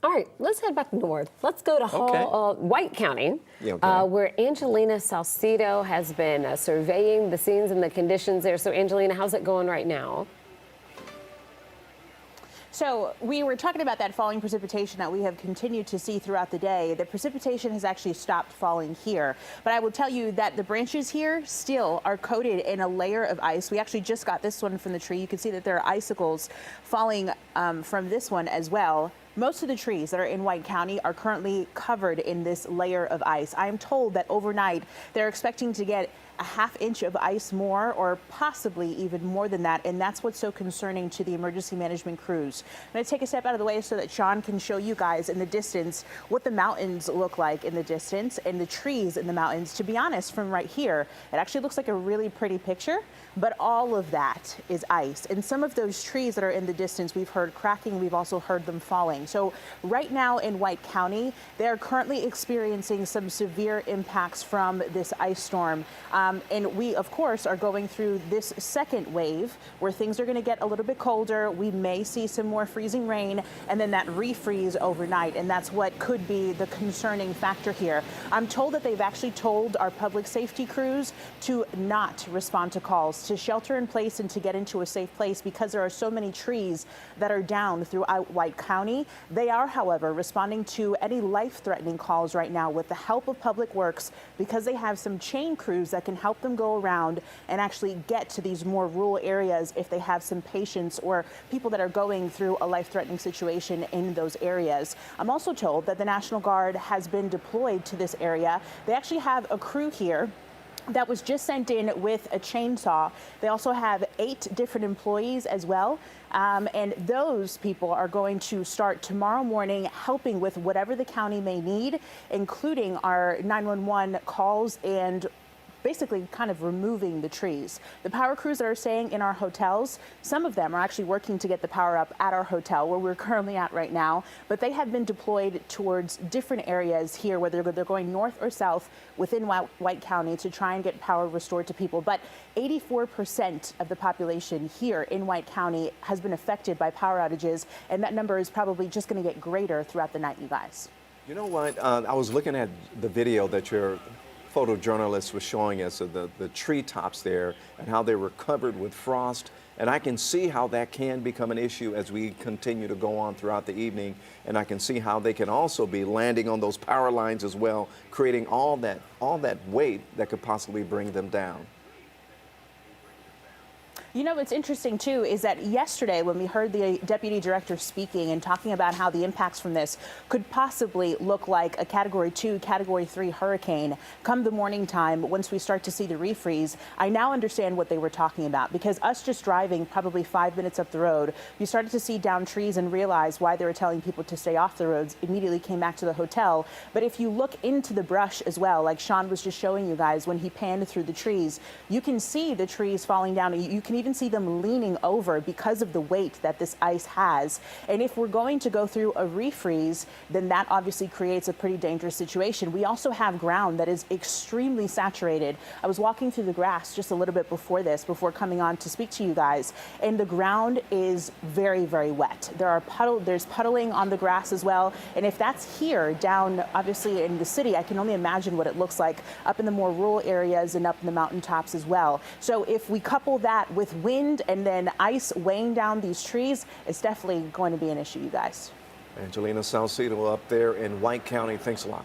All right, let's head back north. Let's go to White County, where Angelina Salcedo has been surveying the scenes and the conditions there. So, Angelina, how's it going right now? So we were talking about that falling precipitation that we have continued to see throughout the day. The precipitation has actually stopped falling here. But I will tell you that the branches here still are coated in a layer of ice. We actually just got this one from the tree. You can see that there are icicles falling from this one as well. Most of the trees that are in White County are currently covered in this layer of ice. I am told that overnight they're expecting to get a ½ inch of ice more, or possibly even more than that, and that's what's so concerning to the emergency management crews. I'm going to take a step out of the way so that Sean can show you guys in the distance what the mountains look like in the distance and the trees in the mountains. To be honest, from right here, it actually looks like a really pretty picture, but all of that is ice. And some of those trees that are in the distance, we've heard cracking, we've also heard them falling. So right now in White County, they're currently experiencing some severe impacts from this ice storm. And we, of course, are going through this second wave where things are going to get a little bit colder. We may see some more freezing rain and then that refreeze overnight. And that's what could be the concerning factor here. I'm told that they've actually told our public safety crews to not respond to calls, to shelter in place and to get into a safe place because there are so many trees that are down throughout White County. They are, however, responding to any life-threatening calls right now with the help of Public Works because they have some chain crews that can help them go around and actually get to these more rural areas if they have some patients or people that are going through a life-threatening situation in those areas. I'm also told that the National Guard has been deployed to this area. They actually have a crew here that was just sent in with a chainsaw. They also have 8 different employees as well. And those people are going to start tomorrow morning helping with whatever the county may need, including our 911 calls and basically kind of removing the trees. The power crews that are staying in our hotels, some of them are actually working to get the power up at our hotel where we're currently at right now, but they have been deployed towards different areas here, whether they're going north or south within White County to try and get power restored to people. But 84% of the population here in White County has been affected by power outages, and that number is probably just going to get greater throughout the night, you guys. You know what? I was looking at the video that your photojournalist was showing us of the treetops there and how they were covered with frost. And I can see how that can become an issue as we continue to go on throughout the evening. And I can see how they can also be landing on those power lines as well, creating all that weight that could possibly bring them down. You know, what's interesting, too, is that yesterday when we heard the deputy director speaking and talking about how the impacts from this could possibly look like a Category 2, Category 3 hurricane come the morning time once we start to see the refreeze, I now understand what they were talking about, because us just driving probably 5 minutes up the road, you started to see down trees and realize why they were telling people to stay off the roads, immediately came back to the hotel. But if you look into the brush as well, like Sean was just showing you guys when he panned through the trees, you can see the trees falling down. You can even see them leaning over because of the weight that this ice has. And if we're going to go through a refreeze, then that obviously creates a pretty dangerous situation. We also have ground that is extremely saturated. I was walking through the grass just a little bit before coming on to speak to you guys, and the ground is very, very wet. There's puddling on the grass as well. And if that's here down, obviously in the city, I can only imagine what it looks like up in the more rural areas and up in the mountaintops as well. So if we couple that with wind and then ice weighing down these trees, it's definitely going to be an issue, you guys. Angelina Salcedo up there in White County. Thanks a lot.